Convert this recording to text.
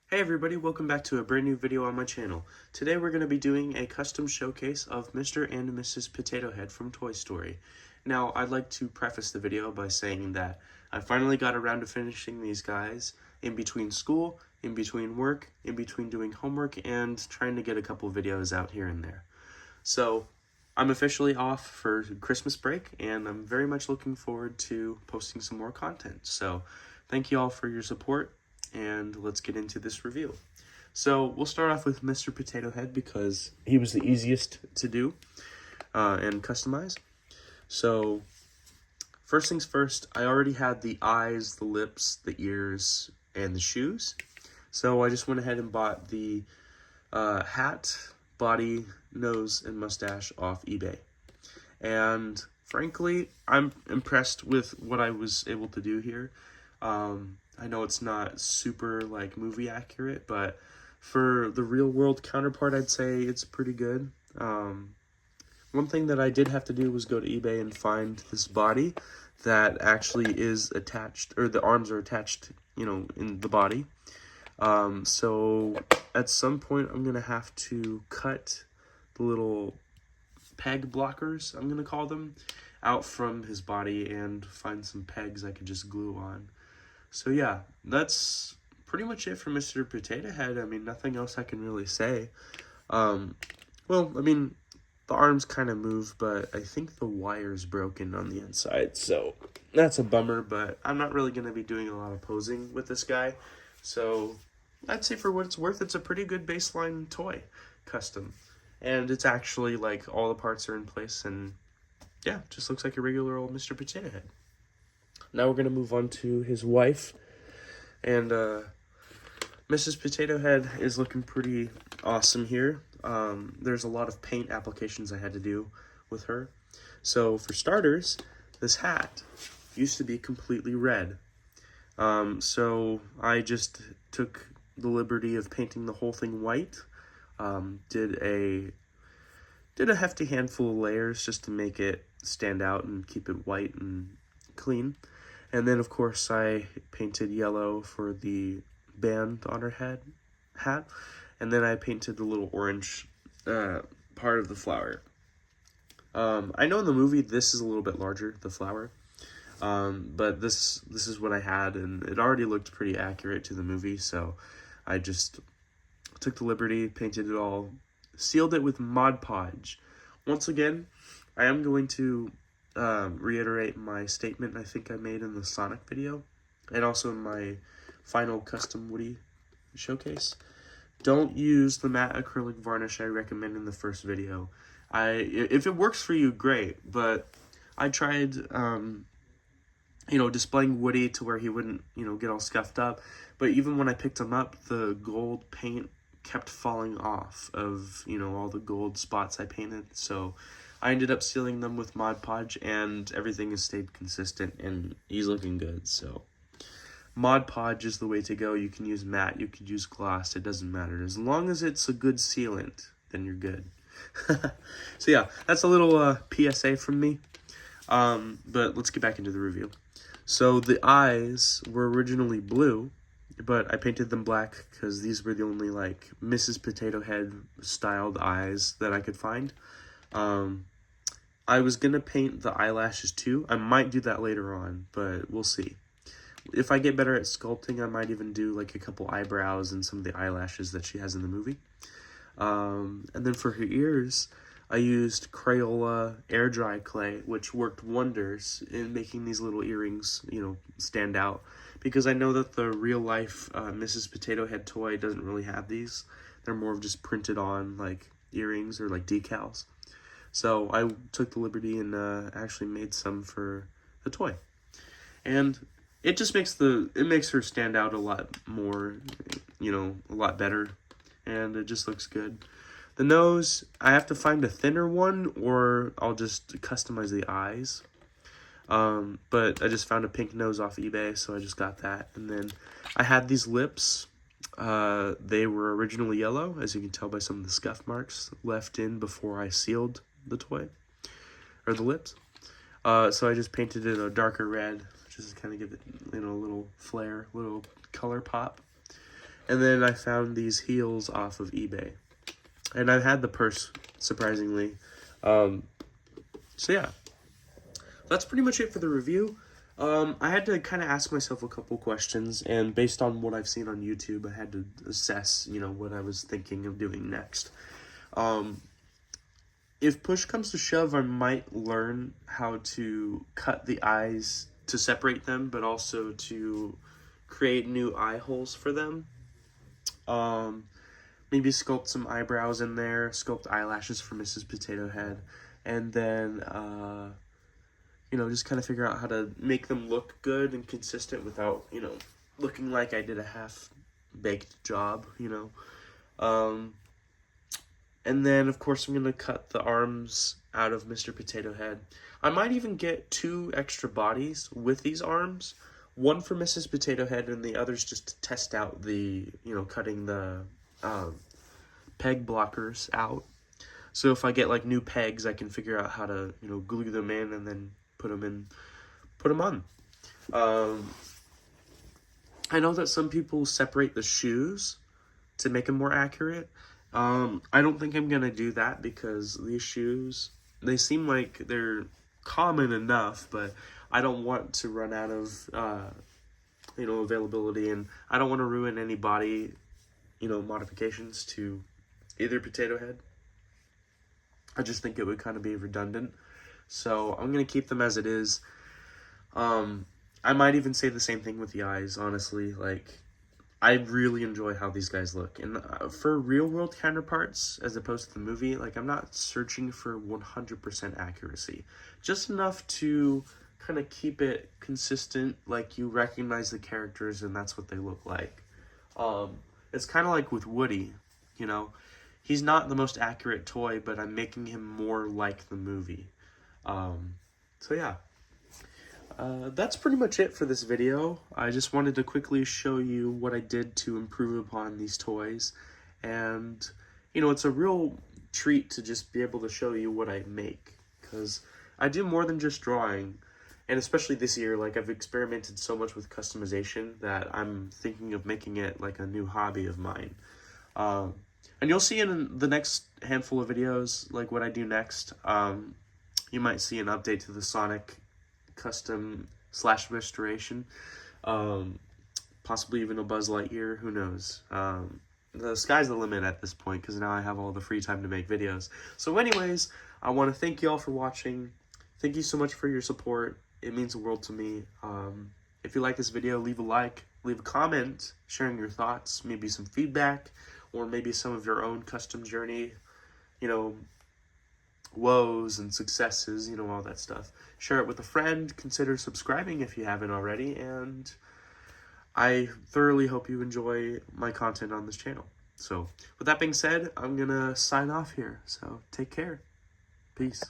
Hey everybody, welcome back to a brand new video on my channel. Today we're going to be doing a custom showcase of Mr. and Mrs. Potato Head from Toy Story. Now, I'd like to preface the video by saying that I finally got around to finishing these guys in between school, in between work, in between doing homework, and trying to get a couple videos out here and there. So, I'm officially off for Christmas break, and I'm very much looking forward to posting some more content. So, thank you all for your support, and let's get into this review. So we'll start off with Mr. Potato Head because he was the easiest to do and customize. So first things first, I already had the eyes, the lips, the ears, and the shoes. So I just went ahead and bought the hat, body, nose, and mustache off eBay. And frankly, I'm impressed with what I was able to do here. I know it's not super like movie accurate, but for the real world counterpart, I'd say it's pretty good. One thing that I did have to do was go to eBay and find this body that actually is attached, or the arms are attached, in the body. So at some point, I'm gonna have to cut the little peg blockers, I'm gonna call them, out from his body and find some pegs I could just glue on. So yeah, that's pretty much it for Mr. Potato Head. I mean, nothing else I can really say. Well, I mean, the arms kind of move, but I think the wire's broken on the inside, so that's a bummer, but I'm not really going to be doing a lot of posing with this guy. So I'd say for what it's worth, it's a pretty good baseline toy, custom. And it's actually, like, all the parts are in place, and yeah, just looks like a regular old Mr. Potato Head. Now we're going to move on to his wife, and Mrs. Potato Head is looking pretty awesome here. There's a lot of paint applications I had to do with her. So for starters, this hat used to be completely red. So I just took the liberty of painting the whole thing white. Did a hefty handful of layers just to make it stand out and keep it white and clean. And then, of course, I painted yellow for the band on her hat. And then I painted the little orange part of the flower. I know in the movie this is a little bit larger, the flower. But this is what I had, and it already looked pretty accurate to the movie. So I just took the liberty, painted it all, sealed it with Mod Podge. Once again, I am going to reiterate my statement I think I made in the Sonic video, and also in my final custom Woody showcase. Don't use the matte acrylic varnish I recommend in the first video. If it works for you, great, but I tried, displaying Woody to where he wouldn't, get all scuffed up, but even when I picked him up, the gold paint kept falling off of, all the gold spots I painted, so I ended up sealing them with Mod Podge, and everything has stayed consistent, and he's looking good, so Mod Podge is the way to go. You can use matte, you could use gloss, it doesn't matter. As long as it's a good sealant, then you're good. So yeah, that's a little PSA from me, but let's get back into the review. So the eyes were originally blue, but I painted them black because these were the only, Mrs. Potato Head styled eyes that I could find. I was going to paint the eyelashes too. I might do that later on, but we'll see. If I get better at sculpting, I might even do, a couple eyebrows and some of the eyelashes that she has in the movie. And then for her ears, I used Crayola air dry clay, which worked wonders in making these little earrings, stand out. Because I know that the real-life Mrs. Potato Head toy doesn't really have these. They're more of just printed on, earrings or, decals. So I took the liberty and actually made some for the toy. And it just makes her stand out a lot more, a lot better. And it just looks good. The nose, I have to find a thinner one, or I'll just customize the eyes. But I just found a pink nose off eBay, so I just got that. And then I had these lips. They were originally yellow, as you can tell by some of the scuff marks left in before I sealed the toy, or the lips. So I just painted it a darker red, just to kind of give it, a little flair, little color pop. And then I found these heels off of eBay. And I've had the purse, surprisingly. So yeah, that's pretty much it for the review. I had to kind of ask myself a couple questions, and based on what I've seen on YouTube, I had to assess, what I was thinking of doing next. If push comes to shove, I might learn how to cut the eyes to separate them, but also to create new eye holes for them. Maybe sculpt some eyebrows in there, sculpt eyelashes for Mrs. Potato Head, and then, just kind of figure out how to make them look good and consistent without, looking like I did a half-baked job, And then, of course, I'm going to cut the arms out of Mr. Potato Head. I might even get 2 extra bodies with these arms. One for Mrs. Potato Head and the others just to test out the, cutting the peg blockers out. So if I get, new pegs, I can figure out how to, glue them in and then put them on. I know that some people separate the shoes to make them more accurate. I don't think I'm going to do that because these shoes, they seem like they're common enough, but I don't want to run out of, availability, and I don't want to ruin any body, modifications to either Potato Head. I just think it would kind of be redundant. So I'm going to keep them as it is. I might even say the same thing with the eyes, honestly. I really enjoy how these guys look. And for real-world counterparts, as opposed to the movie, I'm not searching for 100% accuracy. Just enough to kind of keep it consistent, you recognize the characters and that's what they look like. It's kind of like with Woody, He's not the most accurate toy, but I'm making him more like the movie. So yeah. That's pretty much it for this video. I just wanted to quickly show you what I did to improve upon these toys. And, it's a real treat to just be able to show you what I make. Because I do more than just drawing. And especially this year, I've experimented so much with customization that I'm thinking of making it a new hobby of mine. And you'll see in the next handful of videos, what I do next. You might see an update to the Sonic custom / restoration, possibly even a Buzz Lightyear, who knows. The sky's the limit at this point because now I have all the free time to make videos. So anyways, I want to thank you all for watching. Thank you so much for your support. It means the world to me. If you like this video, leave a like, leave a comment sharing your thoughts, maybe some feedback, or maybe some of your own custom journey, woes and successes, all that stuff. Share it with a friend, consider subscribing if you haven't already, and I thoroughly hope you enjoy my content on this channel. So, with that being said, I'm gonna sign off here, so take care. Peace.